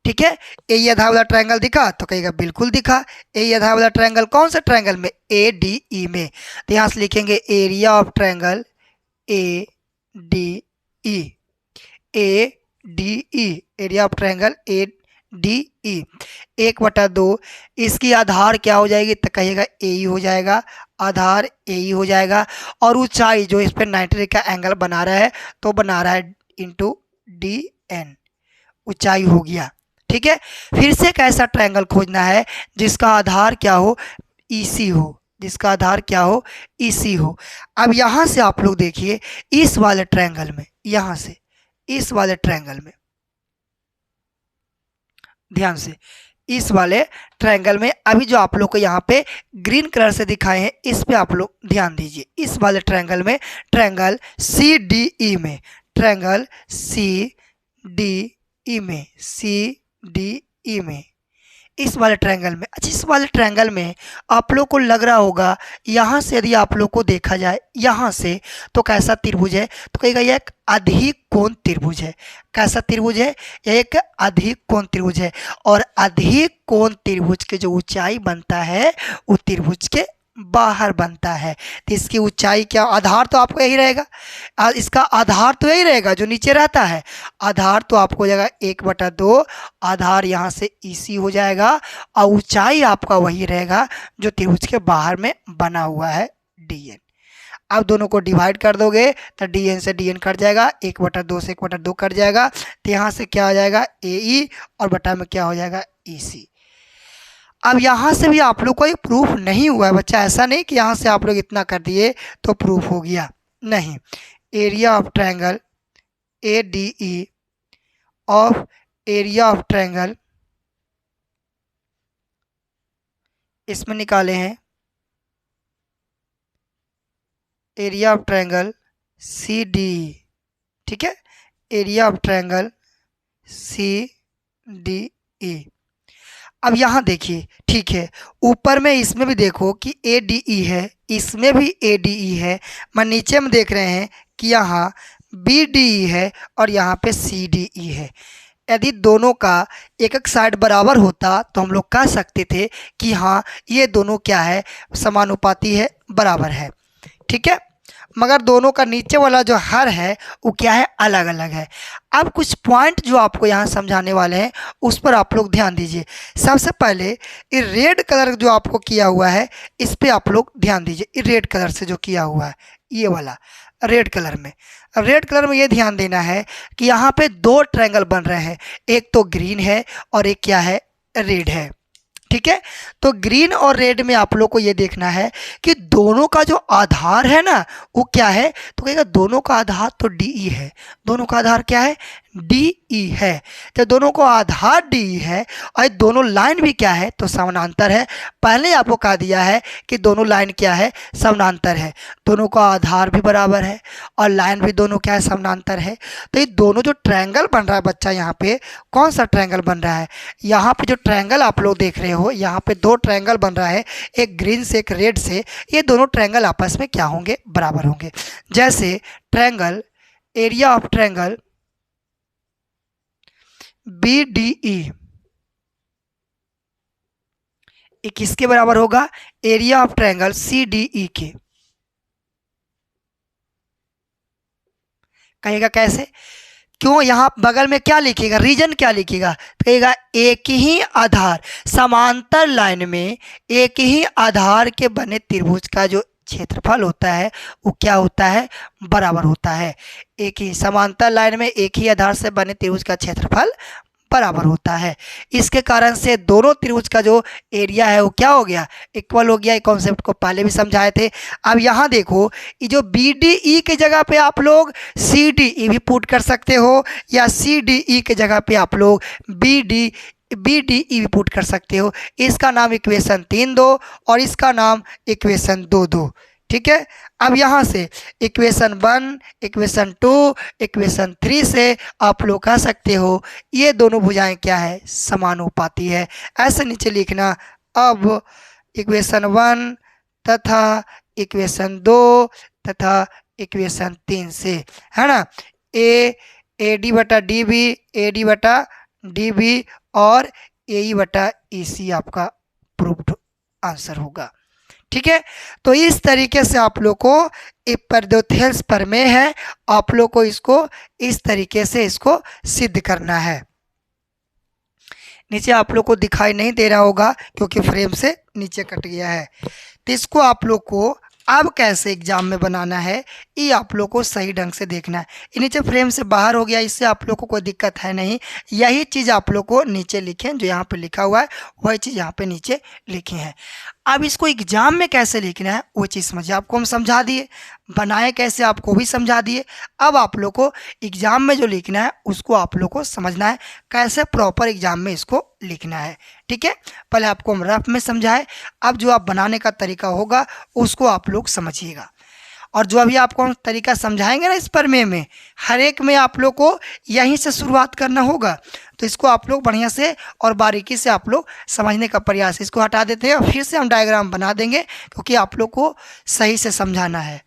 ठीक है, ए ई आधार वाला ट्रायंगल दिखा, तो कहेगा बिल्कुल दिखा। ए ई आधार वाला ट्रायंगल कौन सा ट्रायंगल में, ए डी ई में। तो यहाँ से लिखेंगे area of triangle A D E, A D E, area of triangle A D E 1/2। इसकी आधार क्या हो जाएगी, तो कहिएगा ए ई हो जाएगा, आधार ए ई हो जाएगा। और ऊंचाई जो इस पर 90 डिग्री का एंगल बना रहा है, तो बना रहा है इंटू डी एन, ऊंचाई हो गया। ठीक है, फिर से एक ऐसा ट्रायंगल खोजना है जिसका आधार क्या हो, ई सी हो, जिसका आधार क्या हो, ई सी हो। अब यहाँ से आप लोग देखिए इस वाले ट्रायंगल में, यहाँ से इस वाले ट्रायंगल में, ध्यान से इस वाले ट्रायंगल में, अभी जो आप लोग को यहाँ पे ग्रीन कलर से दिखाए हैं इस पे आप लोग ध्यान दीजिए। इस वाले ट्रायंगल में, ट्रायंगल सी डी ई में, ट्रायंगल सी डी ई में, सी डी ई में, इस वाले ट्रायंगल में। अच्छा, इस वाले ट्रायंगल में आप लोग को लग रहा होगा यहाँ से यदि आप लोग को देखा जाए यहाँ से, तो कैसा त्रिभुज है, तो कहेगा यह एक अधिक कोण त्रिभुज है। कैसा त्रिभुज है, यह एक अधिक कोण त्रिभुज है। और अधिक कोण त्रिभुज के जो ऊंचाई बनता है वो त्रिभुज के बाहर बनता है। तो इसकी ऊंचाई क्या, आधार तो आपको यही रहेगा, इसका आधार तो यही रहेगा जो नीचे रहता है। आधार तो आपको हो जाएगा 1/2, आधार यहाँ से ईसी हो जाएगा, और ऊंचाई आपका वही रहेगा जो त्रिभुज के बाहर में बना हुआ है, डी एन। अब दोनों को डिवाइड कर दोगे तो डी एन से डी एन कट जाएगा, 1/2 से 1/2 कट जाएगा। तो यहाँ से क्या हो जाएगा, ए ई, और बटा में क्या हो जाएगा, ई सी। अब यहाँ से भी आप लोग को एक प्रूफ नहीं हुआ है बच्चा, ऐसा नहीं कि यहाँ से आप लोग इतना कर दिए तो प्रूफ हो गया, नहीं। Area of triangle A D E of area of triangle, इसमें निकाले हैं area of triangle C D E. ठीक है, area of triangle C D E. अब यहाँ देखिए, ठीक है, ऊपर में इसमें भी देखो कि ए डी ई है, इसमें भी ए डी ई है, मैं नीचे में देख रहे हैं कि यहाँ बी डी ई है और यहाँ पे सी डी ई है। यदि दोनों का एक एक साइड बराबर होता तो हम लोग कह सकते थे कि हाँ ये दोनों क्या है, समानुपाती है, बराबर है। ठीक है, मगर दोनों का नीचे वाला जो हर है वो क्या है, अलग अलग है। अब कुछ पॉइंट जो आपको यहाँ समझाने वाले हैं उस पर आप लोग ध्यान दीजिए। सबसे पहले ये रेड कलर जो आपको किया हुआ है इस पे आप लोग ध्यान दीजिए। ये रेड कलर से जो किया हुआ है, ये वाला रेड कलर में, रेड कलर में ये ध्यान देना है कि यहाँ पे 2 ट्रायंगल बन रहे हैं, एक तो ग्रीन है और एक क्या है, रेड है। ठीक है, तो ग्रीन और रेड में आप लोग को ये देखना है कि दोनों का जो आधार है ना वो क्या है, तो कहेगा दोनों का आधार तो डी ई है। दोनों का आधार क्या है, डी ई है। तो दोनों को आधार डी ई है और दोनों लाइन भी क्या है, तो समानांतर है। पहले आपको कहा दिया है कि दोनों लाइन क्या है, समानांतर है। दोनों का आधार भी बराबर है और लाइन भी दोनों क्या है, समानांतर है। तो ये दोनों जो ट्रायंगल बन रहा है बच्चा, यहाँ पे कौन सा ट्रायंगल बन रहा है, यहाँ पे जो ट्रायंगल आप लोग देख रहे हो, यहाँ पे 2 ट्रायंगल बन रहा है, एक ग्रीन से एक रेड से। ये दोनों ट्रायंगल आपस में क्या होंगे, बराबर होंगे। जैसे triangle area of triangle B D E, ये किसके बराबर होगा, area of triangle C D E के। कहेगा कैसे, क्यों, यहाँ बगल में क्या लिखेगा, रीजन क्या लिखेगा, कहेगा एक ही आधार, समांतर लाइन में एक ही आधार के बने त्रिभुज का जो क्षेत्रफल होता है वो क्या होता है, बराबर होता है। एक ही समांतर लाइन में एक ही आधार से बने त्रिभुज का क्षेत्रफल बराबर होता है। इसके कारण से दोनों त्रिभुज का जो एरिया है वो क्या हो गया, इक्वल हो गया। ये कॉन्सेप्ट को पहले भी समझाए थे। अब यहाँ देखो, ये जो बी डी ई के जगह पे आप लोग सी डी ई भी पुट कर सकते हो, या सी डी ई के जगह पे आप लोग बी डी ई भी पुट कर सकते हो। इसका नाम इक्वेशन 3 दो और इसका नाम इक्वेशन 2 दो। ठीक है। अब यहाँ से इक्वेशन 1, इक्वेशन 2, इक्वेशन 3 से आप लोग कह सकते हो ये दोनों भुजाएं क्या है, समानुपाती है। ऐसे नीचे लिखना। अब इक्वेशन 1 तथा इक्वेशन 2 तथा इक्वेशन 3 से, है ना, ए डी बटा डी बी, ए डी बटा डी बी और ए ई बटा ई सी आपका प्रूव्ड आंसर होगा। ठीक है। तो इस तरीके से आप लोग को परदोथेल्स प्रमेय है, आप लोग को इसको इस तरीके से इसको सिद्ध करना है। नीचे आप लोग को दिखाई नहीं दे रहा होगा क्योंकि फ्रेम से नीचे कट गया है। तो इसको आप लोग को अब कैसे एग्जाम में बनाना है ये आप लोग को सही ढंग से देखना है। ये नीचे फ्रेम से बाहर हो गया, इससे आप लोग को कोई दिक्कत है नहीं। यही चीज़ आप लोग को नीचे लिखें, जो यहाँ पे लिखा हुआ है वही चीज़ यहाँ पे नीचे लिखी है। अब इसको एग्जाम में कैसे लिखना है वो चीज़ समझिए। आपको हम समझा दिए, बनाए कैसे आपको भी समझा दिए। अब आप लोग को एग्जाम में जो लिखना है उसको आप लोग को समझना है, कैसे प्रॉपर एग्जाम में इसको लिखना है। ठीक है। पहले आपको हम रफ में समझाए, अब जो आप बनाने का तरीका होगा उसको आप लोग समझिएगा। और जो अभी आपको हम तरीका समझाएंगे ना इस प्रमेय में, हर एक में आप लोग को यहीं से शुरुआत करना होगा। तो इसको आप लोग बढ़िया से और बारीकी से आप लोग समझने का प्रयास। इसको हटा देते हैं और फिर से हम डायग्राम बना देंगे क्योंकि आप लोग को सही से समझाना है।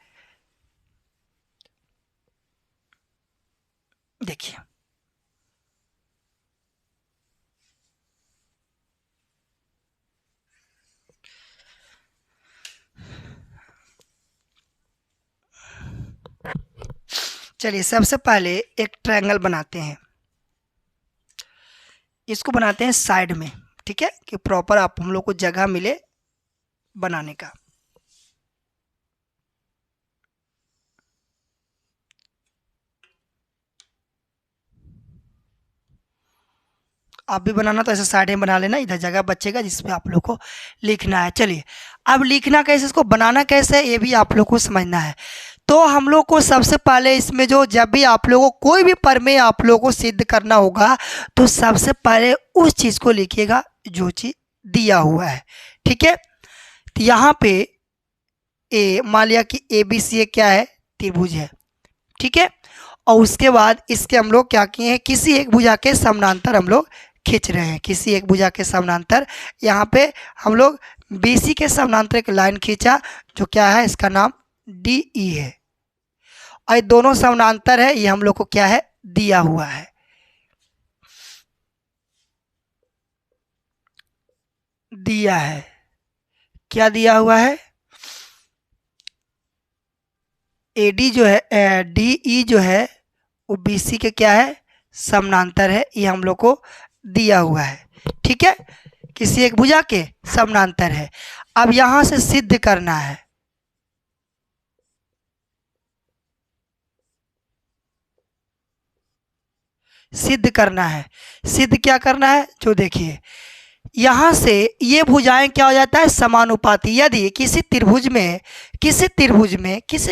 देखिए, चलिए सबसे पहले एक ट्रायंगल बनाते हैं। इसको बनाते हैं साइड में। ठीक है, कि प्रॉपर आप हम लोग को जगह मिले बनाने का। आप भी बनाना तो ऐसे साइड में बना लेना, इधर जगह बचेगा जिसमें आप लोग को लिखना है। चलिए, अब लिखना कैसे, इसको बनाना कैसे है ये भी आप लोग को समझना है। तो हम लोग को सबसे पहले इसमें जो, जब भी आप लोगों को कोई भी प्रमेय आप लोगों को सिद्ध करना होगा तो सबसे पहले उस चीज़ को लिखिएगा जो चीज़ दिया हुआ है। ठीक है। तो यहाँ पे ए, मान लिया कि ए बी सी क्या है, त्रिभुज है। ठीक है। और उसके बाद इसके हम लोग क्या किए हैं, किसी एक भुजा के समानांतर हम लोग खींच रहे हैं। किसी एक भुजा के समानांतर यहाँ पे हम लोग BC के समानांतर एक लाइन खींचा जो क्या है, इसका नाम DE है। और ये दोनों समानांतर है, ये हम लोग को क्या है, दिया हुआ है। दिया है, क्या दिया हुआ है, AD जो है, DE जो है वो BC के क्या है, समानांतर है। ये हम लोग को दिया हुआ है। ठीक है, किसी एक भुजा के समानांतर है। अब यहां से सिद्ध करना है। सिद्ध करना है। सिद्ध क्या करना है, जो देखिए यहाँ से ये भुजाएं क्या हो जाता है, समानुपाती। यदि किसी त्रिभुज में किसी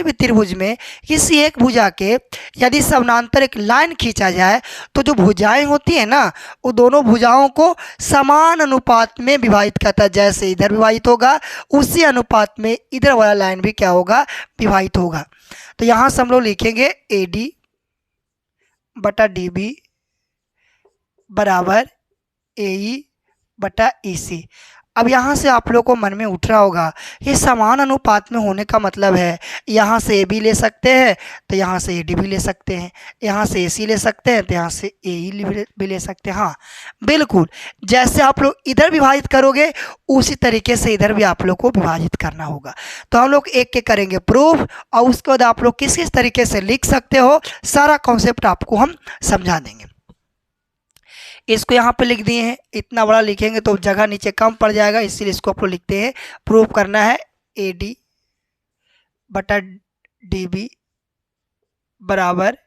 भी त्रिभुज में किसी एक भुजा के यदि समानांतर एक लाइन खींचा जाए तो जो भुजाएं होती है ना, वो दोनों भुजाओं को समान अनुपात में विभाजित करता है। जैसे इधर विभाजित होगा उसी अनुपात में इधर वाला लाइन भी क्या होगा, विभाजित होगा। तो यहाँ से हम लोग लिखेंगे AD बटा DB बराबर AE बटा EC। अब यहाँ से आप लोग को मन में उठ रहा होगा ये समान अनुपात में होने का मतलब है यहाँ से AB ले सकते हैं तो यहाँ से AD भी ले सकते हैं, यहाँ से AC ले सकते हैं तो यहाँ से AE भी ले सकते हैं। हाँ बिल्कुल, जैसे आप लोग इधर विभाजित करोगे उसी तरीके से इधर भी आप लोग को विभाजित करना होगा। तो हम लोग एक एक करेंगे प्रूफ और उसके बाद आप लोग किस किस तरीके से लिख सकते हो सारा कॉन्सेप्ट आपको हम समझा देंगे। इसको यहाँ पे लिख दिए हैं, इतना बड़ा लिखेंगे तो जगह नीचे कम पड़ जाएगा, इसीलिए इसको आप लोग लिखते हैं। प्रूव करना है AD बटा डी बी बराबर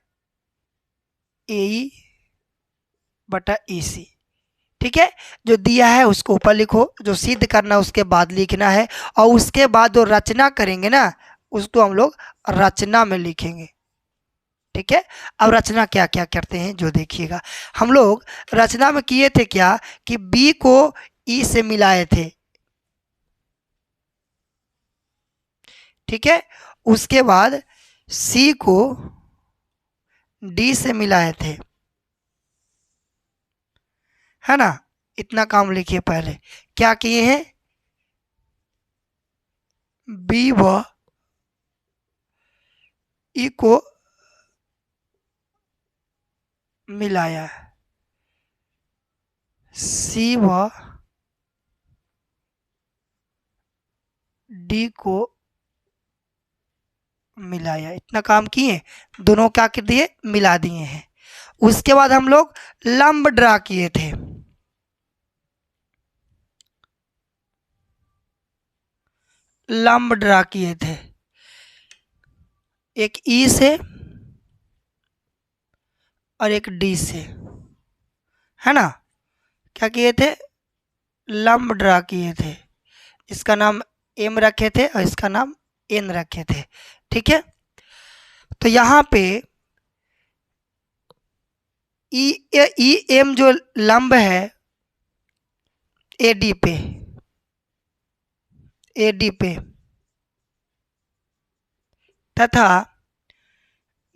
ए ई बटा ई सी। ठीक है, जो दिया है उसको ऊपर लिखो, जो सिद्ध करना उसके बाद लिखना है, और उसके बाद जो रचना करेंगे ना उसको हम लोग रचना में लिखेंगे। ठीक है, अब रचना क्या क्या करते हैं जो देखिएगा। हम लोग रचना में किए थे क्या कि बी को ई से मिलाए थे। ठीक है, उसके बाद सी को डी से मिलाए थे, है ना। इतना काम लिखिए। पहले क्या किए हैं, बी व ई को मिलाया, सी व डी को मिलाया। इतना काम किए, दोनों क्या कर दिए, मिला दिए हैं। उसके बाद हम लोग लंब ड्रा किए थे। लंब ड्रा किए थे एक ई से और एक डी से, है ना। क्या किए थे, लंब ड्रा किए थे। इसका नाम एम रखे थे और इसका नाम एन रखे थे। ठीक है, तो यहाँ पे ई एम जो लंब है एडी पे, एडी पे, तथा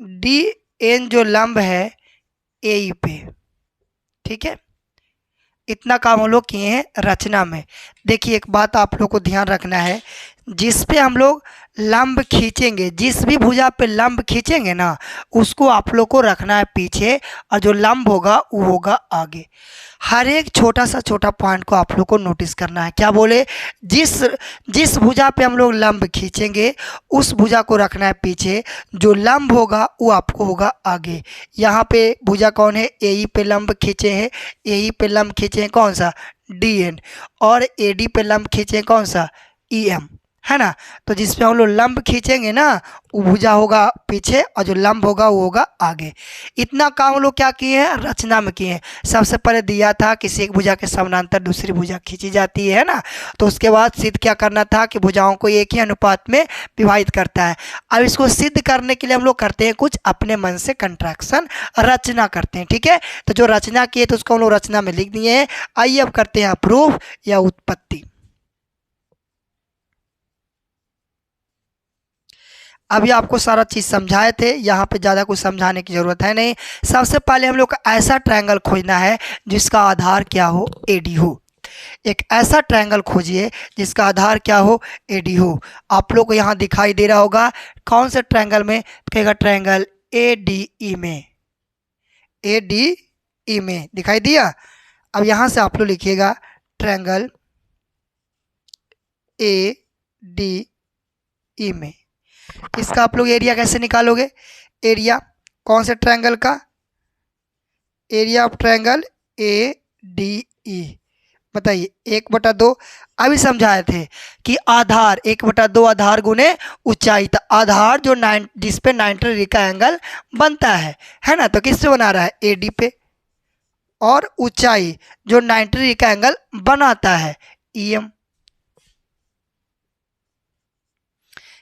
डी एन जो लंब है एई पे। ठीक है, इतना काम हम लोग किए हैं रचना में। देखिए एक बात आप लोग को ध्यान रखना है, जिस पे हम लोग लंब खींचेंगे, जिस भी भुजा पे लंब खींचेंगे ना उसको आप लोग को रखना है पीछे, और जो लंब होगा वो होगा आगे। हर एक छोटा सा छोटा पॉइंट को आप लोग को नोटिस करना है। क्या बोले, जिस जिस भुजा पे हम लोग लंब खींचेंगे उस भुजा को रखना है पीछे, जो लंब होगा वो आपको होगा आगे। यहाँ पे भुजा कौन है, ए पे लंब खींचे हैं, ए पे लंब खींचे हैं कौन सा, डी एन, और ए डी पे लंब खींचे हैं कौन सा, ई एम, है ना। तो जिस पे हम लोग लंब खींचेंगे ना वो भुजा होगा पीछे और जो लंब होगा वो होगा आगे। इतना काम हम लोग क्या किए हैं, रचना में किए हैं। सबसे पहले दिया था किसी एक भुजा के समानांतर दूसरी भुजा खींची जाती है ना, तो उसके बाद सिद्ध क्या करना था कि भुजाओं को एक ही अनुपात में विभाजित करता है। अब इसको सिद्ध करने के लिए हम लोग करते हैं कुछ अपने मन से कंट्रैक्शन, रचना करते हैं। ठीक है, तो जो रचना किए तो उसको हम लोग रचना में लिख दिए हैं। आइए अब करते हैं प्रूफ या उत्पत्ति। अभी आपको सारा चीज़ समझाए थे, यहाँ पे ज़्यादा कुछ समझाने की ज़रूरत है नहीं। सबसे पहले हम लोग को ऐसा ट्रायंगल खोजना है जिसका आधार क्या हो, एडी हो। एक ऐसा ट्रायंगल खोजिए जिसका आधार क्या हो, एडी हो। आप लोग को यहाँ दिखाई दे रहा होगा कौन से ट्रायंगल में, तो कहेगा ट्रायंगल ए डी ई में, ए डी ई में दिखाई दिया। अब यहाँ से आप लोग लिखिएगा ट्रायंगल ए डी ई में। इसका आप लोग एरिया कैसे निकालोगे, एरिया कौन से ट्रायंगल का, area of triangle A D ई, बताइए 1/2। अभी समझाए थे कि आधार 1/2 आधार गुने ऊंचाई, तो आधार जो जिस पे 90 डिग्री का एंगल बनता है ना, तो किससे बना रहा है, एडी पे, और ऊंचाई जो 90 डिग्री का एंगल बनाता है, ईएम।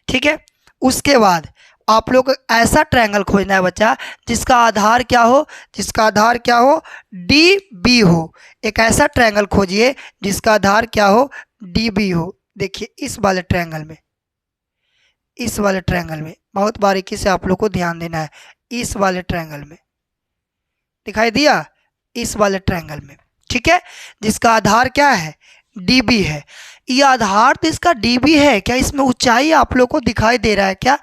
ठीक है, उसके बाद आप लोग को ऐसा ट्रायंगल खोजना है बच्चा जिसका आधार क्या हो, जिसका आधार क्या हो, डी बी हो। एक ऐसा ट्रायंगल खोजिए जिसका आधार क्या हो, डी बी हो। देखिए इस वाले ट्रायंगल में, इस वाले ट्रायंगल में बहुत बारीकी से आप लोग को ध्यान देना है। इस वाले ट्रायंगल में दिखाई दिया, इस वाले ट्रायंगल में। ठीक है, जिसका आधार क्या है, डी बी है। ये आधार तो इसका डी बी है, क्या इसमें ऊंचाई आप लोग को दिखाई दे रहा है क्या,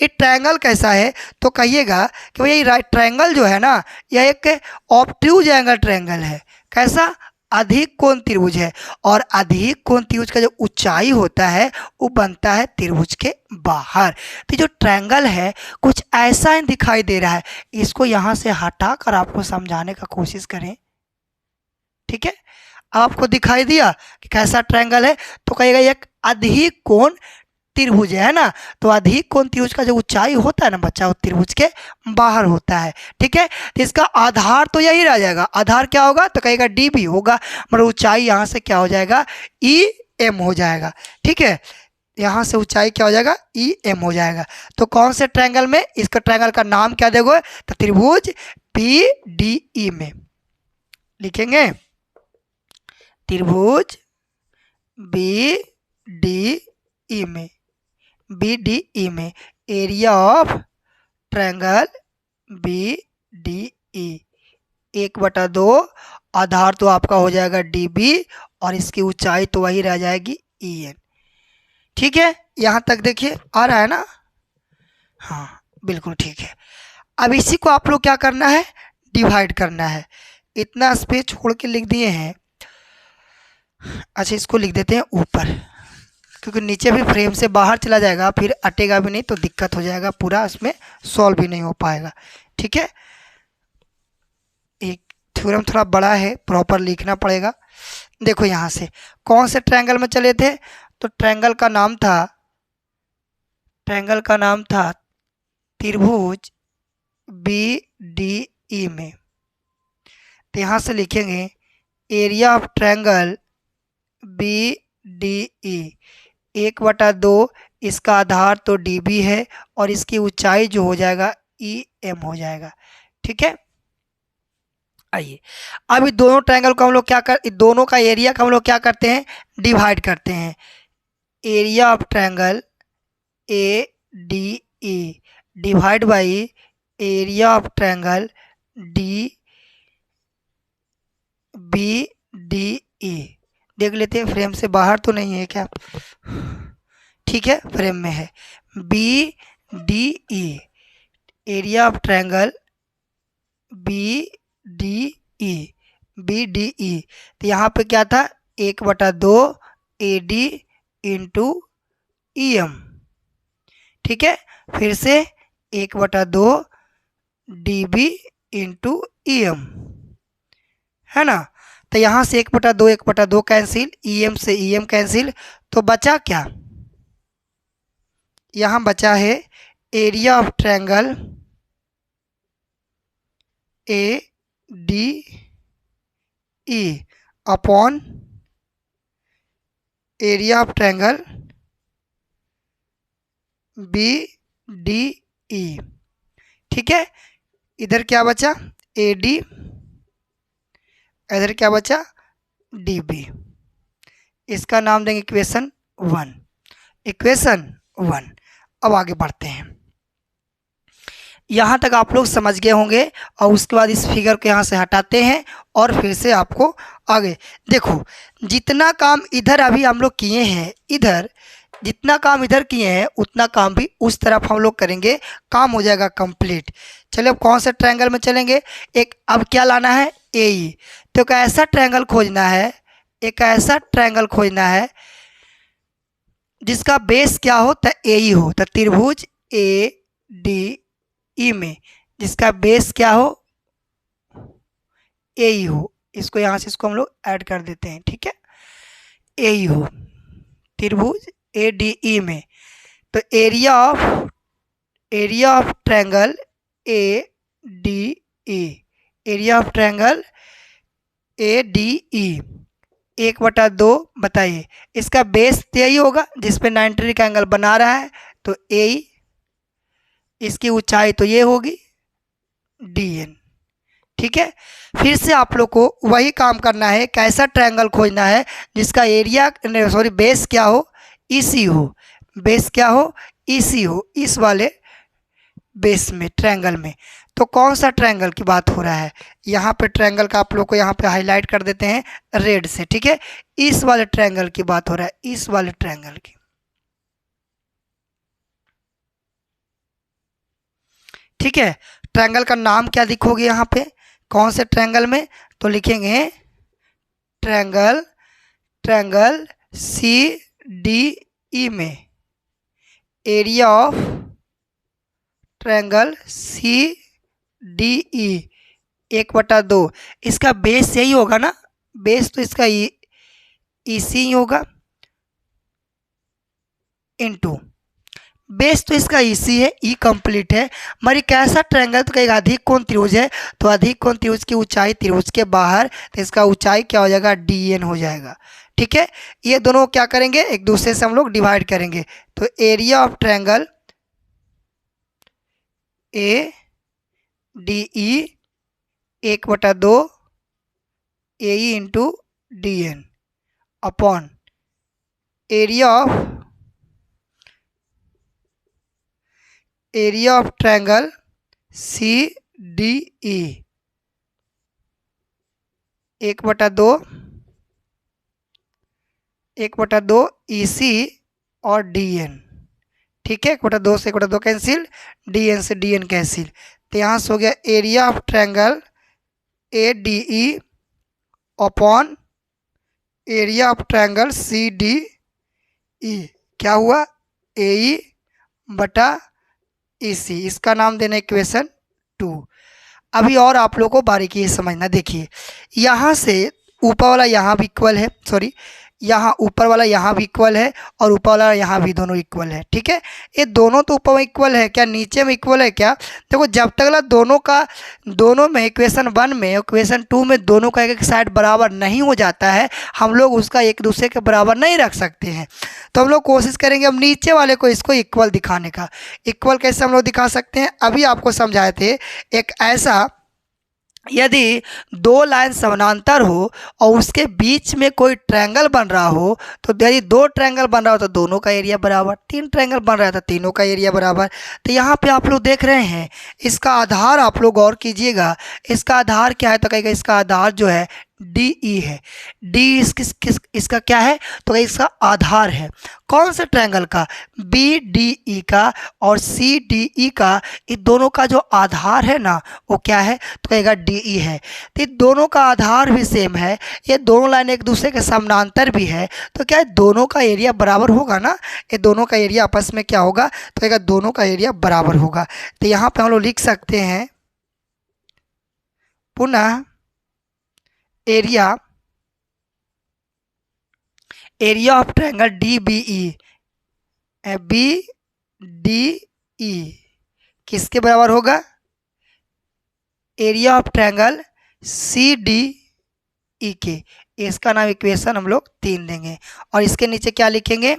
ये ट्रायंगल कैसा है, तो कहिएगा कि भैया ये राइट ट्रायंगल जो है ना यह एक ऑब्ट्यूज एंगल ट्रायंगल है। कैसा, अधिक कोण त्रिभुज है, और अधिक कोण त्रिभुज का जो ऊंचाई होता है वो बनता है त्रिभुज के बाहर। तो जो ट्रायंगल है कुछ ऐसा ही दिखाई दे रहा है, इसको यहाँ से हटा कर आपको समझाने का कोशिश करें। ठीक है, आपको दिखाई दिया कि कैसा ट्रायंगल है, तो कहेगा एक अधिक कोण त्रिभुज है ना, तो अधिक कोण त्रिभुज का जो ऊंचाई होता है ना बच्चा, वो त्रिभुज के बाहर होता है। ठीक है, तो इसका आधार तो यही रह जाएगा। आधार क्या होगा तो कहेगा डी भी होगा, मतलब ऊंचाई यहाँ से क्या हो जाएगा ई एम हो जाएगा। ठीक है, यहाँ से ऊंचाई क्या हो जाएगा ई एम हो जाएगा। तो कौन से ट्रायंगल में, इसका ट्रायंगल का नाम क्या दोगे तो त्रिभुज पी डी ई में लिखेंगे, त्रिभुज बी डी ई में, बी डी ई में area of triangle B D E 1/2, आधार तो आपका हो जाएगा डी बी और इसकी ऊंचाई तो वही रह जाएगी ई एन। ठीक है, यहाँ तक देखिए आ रहा है ना, हाँ बिल्कुल ठीक है। अब इसी को आप लोग क्या करना है, डिवाइड करना है। इतना स्पेस छोड़ के लिख दिए हैं, अच्छा इसको लिख देते हैं ऊपर, क्योंकि नीचे भी फ्रेम से बाहर चला जाएगा फिर अटेगा भी नहीं तो दिक्कत हो जाएगा, पूरा इसमें सॉल्व भी नहीं हो पाएगा। ठीक है, एक थ्योरम थोड़ा बड़ा है, प्रॉपर लिखना पड़ेगा। देखो यहाँ से कौन से ट्रायंगल में चले थे, तो ट्रायंगल का नाम था त्रिभुज बी डी ई में। तो यहाँ से लिखेंगे area of triangle B D E 1/2, इसका आधार तो डी बी है और इसकी ऊंचाई जो हो जाएगा ई एम हो जाएगा। ठीक है, आइए अब इन दोनों ट्रायंगल को हम लोग दोनों का एरिया का हम लोग क्या करते हैं, डिवाइड करते हैं। Area of triangle A D E divide by area of triangle D B D E. देख लेते हैं फ्रेम से बाहर तो नहीं है क्या, ठीक है फ्रेम में है। B D E area of triangle B D E, B D E, तो यहाँ पे क्या था 1/2 A D into E M. ठीक है, फिर से 1/2 D B into E M, है ना। तो यहाँ से 1/2 कैंसिल, ई एम से ई एम कैंसिल, तो बचा क्या, यहाँ बचा है area of triangle A D E upon area of triangle B D E. ठीक है, इधर क्या बचा ए डी, इधर क्या बचा डी बी। इसका नाम देंगे इक्वेशन 1, इक्वेशन 1। अब आगे बढ़ते हैं, यहाँ तक आप लोग समझ गए होंगे और उसके बाद इस फिगर को यहाँ से हटाते हैं और फिर से आपको आगे देखो, जितना काम इधर अभी हम लोग किए हैं, इधर जितना काम इधर किए हैं उतना काम भी उस तरफ हम लोग करेंगे, काम हो जाएगा कंप्लीट। चलिए अब कौन से ट्रायंगल में चलेंगे, एक अब क्या लाना है ए ई, तो एक ऐसा ट्रायंगल खोजना है, एक ऐसा ट्रायंगल खोजना है जिसका बेस क्या हो तो ए ई हो, तो त्रिभुज ए डी ई में जिसका बेस क्या हो ए ई हो। इसको यहाँ से इसको हम लोग ऐड कर देते हैं। ठीक है, ए ई हो त्रिभुज ए डी ई में, तो area of triangle A D E, area of triangle A D E 1/2 बताइए, इसका बेस तो यही होगा जिस पे 90 डिग्री का एंगल बना रहा है, तो ए ई, इसकी ऊंचाई तो ये होगी डी एन। ठीक है, फिर से आप लोग को वही काम करना है, कैसा ट्रायंगल खोजना है जिसका एरिया बेस क्या हो इसी हो, बेस क्या हो इसी हो, इस वाले बेस में ट्रायंगल में। तो कौन सा ट्रायंगल की बात हो रहा है, यहाँ पे ट्रायंगल का आप लोग को यहाँ पे हाईलाइट कर देते हैं रेड से। ठीक है, इस वाले ट्रायंगल की बात हो रहा है, इस वाले ट्रायंगल की। ठीक है, ट्रायंगल का नाम क्या लिखोगे यहाँ पे, कौन से ट्रायंगल में, तो लिखेंगे ट्रायंगल सी डी ई में, area of triangle C D E 1/2, इसका बेस यही होगा ना, बेस तो इसका इसी ही होगा, इंटू बेस तो इसका EC है, E कंप्लीट है, मगर ये कैसा ट्रायंगल, तो कहेगा अधिक कोण त्रिभुज है, तो अधिक कोण त्रिभुज की ऊंचाई त्रिभुज के बाहर, तो इसका ऊंचाई क्या हो जाएगा, DN हो जाएगा। ठीक है, ये दोनों क्या करेंगे, एक दूसरे से हम लोग डिवाइड करेंगे, तो area of triangle ADE 1/2 AE into DN upon area of triangle CDE 1/2 EC और DN। ठीक है, 1/2 से 1/2 कैंसिल, DN से DN कैंसिल, तो यहाँ से हो गया area of triangle ADE upon area of triangle CDE, क्या हुआ, AE बटा EC, इसका नाम देना इक्वेशन 2। अभी और आप लोगों को बारीकी से समझना, देखिए यहाँ से ऊपर वाला यहाँ भी इक्वल है, सॉरी यहाँ ऊपर वाला यहाँ भी इक्वल है और ऊपर वाला यहाँ भी, दोनों इक्वल है। ठीक है, ये दोनों तो ऊपर में इक्वल है, क्या नीचे में इक्वल है क्या, देखो जब तक ला दोनों में इक्वेशन 1 में इक्वेशन 2 में दोनों का एक साइड बराबर नहीं हो जाता है, हम लोग उसका एक दूसरे के बराबर नहीं रख सकते हैं। तो हम लोग कोशिश करेंगे अब नीचे वाले को इसको इक्वल दिखाने का। इक्वल कैसे हम लोग दिखा सकते हैं, अभी आपको समझाए थे, एक ऐसा, यदि दो लाइन समानांतर हो और उसके बीच में कोई ट्रायंगल बन रहा हो, तो यदि 2 ट्रायंगल बन रहा हो तो दोनों का एरिया बराबर, 3 ट्रायंगल बन रहा है तो तीनों का एरिया बराबर। तो यहाँ पे आप लोग देख रहे हैं, इसका आधार आप लोग गौर कीजिएगा, इसका आधार क्या है, तो कहेगा इसका आधार जो है DE है। D इसका क्या है, तो इसका आधार है, कौन से ट्रायंगल का, BDE का और CDE का, ये दोनों का जो आधार है ना वो क्या है, तो कहेगा DE है। तो ये दोनों का आधार भी सेम है, ये दोनों लाइन एक दूसरे के समानांतर भी है, तो क्या है, दोनों का एरिया बराबर होगा ना, ये दोनों का एरिया आपस में क्या होगा, तो कहेगा दोनों का एरिया बराबर होगा। तो यहाँ पे हम लोग लिख सकते हैं पुनः एरिया ऑफ ट्रायंगल BDE किसके बराबर होगा, एरिया ऑफ ट्रायंगल CDE के। इसका नाम इक्वेशन हम लोग 3 देंगे और इसके नीचे क्या लिखेंगे,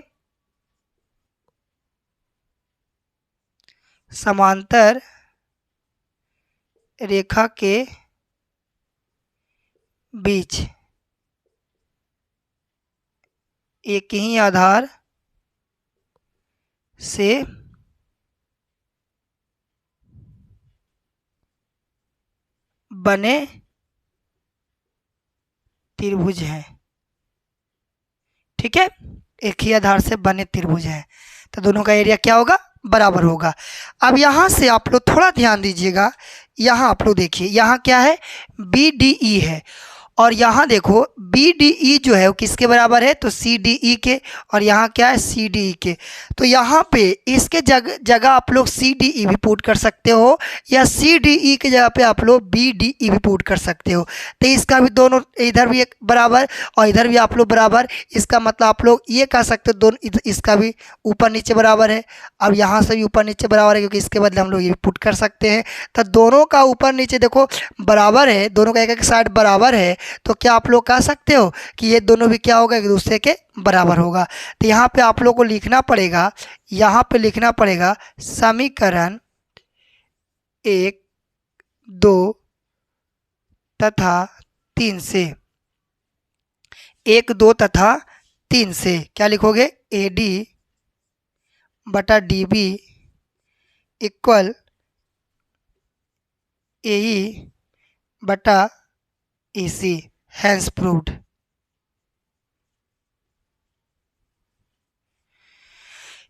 समांतर रेखा के बीच एक ही आधार से बने त्रिभुज हैं। ठीक है, एक ही आधार से बने त्रिभुज हैं, तो दोनों का एरिया क्या होगा, बराबर होगा। अब यहाँ से आप लोग थोड़ा ध्यान दीजिएगा, यहाँ आप लोग देखिए, यहाँ क्या है, BDE है और यहाँ देखो BDE जो है वो किसके बराबर है, तो CDE के, और यहाँ क्या है, CDE के। तो यहाँ पे इसके जगह आप लोग CDE भी पुट कर सकते हो या CDE के जगह पे आप लोग BDE भी पुट कर सकते हो। तो इसका भी दोनों, इधर भी एक बराबर और इधर भी आप लोग बराबर, इसका मतलब आप लोग ये कह सकते हो दोनों, इसका भी ऊपर नीचे बराबर है। अब यहाँ से भी ऊपर नीचे बराबर है, क्योंकि इसके बदले हम लोग ये भी पुट कर सकते हैं। तो दोनों का ऊपर नीचे देखो बराबर है, दोनों का एक साइड बराबर है, तो क्या आप लोग कह सकते हो कि ये दोनों भी क्या होगा, एक दूसरे के बराबर होगा। तो यहाँ पे आप लोग को लिखना पड़ेगा, यहाँ पे लिखना पड़ेगा समीकरण 1, 2 तथा 3 से, 1, 2 तथा 3 से क्या लिखोगे, AD बटा DB इक्वल AE बटा EC, हैंस प्रूव्ड।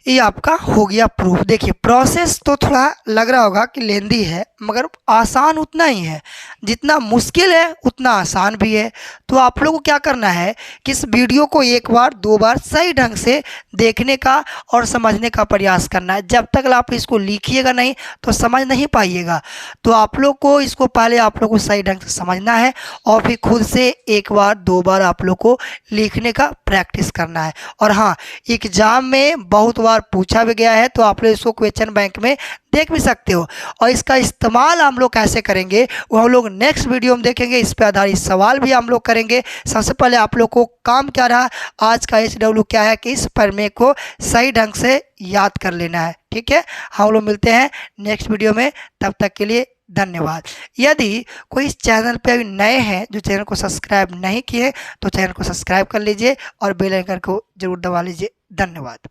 ये आपका हो गया प्रूफ। देखिए प्रोसेस तो थोड़ा लग रहा होगा कि लेंदी है, मगर आसान उतना ही है, जितना मुश्किल है उतना आसान भी है। तो आप लोगों को क्या करना है कि इस वीडियो को 1 बार 2 बार सही ढंग से देखने का और समझने का प्रयास करना है। जब तक आप इसको लिखिएगा नहीं तो समझ नहीं पाइएगा। तो आप लोग को इसको पहले आप लोग को सही ढंग से समझना है और फिर खुद से 1 बार 2 बार आप लोग को लिखने का प्रैक्टिस करना है। और हाँ, एग्जाम में बहुत बार बार पूछा भी गया है, तो आप लोग इसको क्वेश्चन बैंक में देख भी सकते हो। और इसका इस्तेमाल हम लोग कैसे करेंगे वो हम लोग नेक्स्ट वीडियो में देखेंगे। इस पे आधारित सवाल भी हम लोग करेंगे। सबसे पहले आप लोग को काम क्या रहा आज का HW क्या है कि इस प्रमेय को सही ढंग से याद कर लेना है। ठीक है, हम लोग मिलते हैं नेक्स्ट वीडियो में, तब तक के लिए धन्यवाद। यदि कोई इस चैनल पे अभी नए हैं, जो चैनल को सब्सक्राइब नहीं किए, तो चैनल को सब्सक्राइब कर लीजिए और बेल आइकन को जरूर दबा लीजिए। धन्यवाद।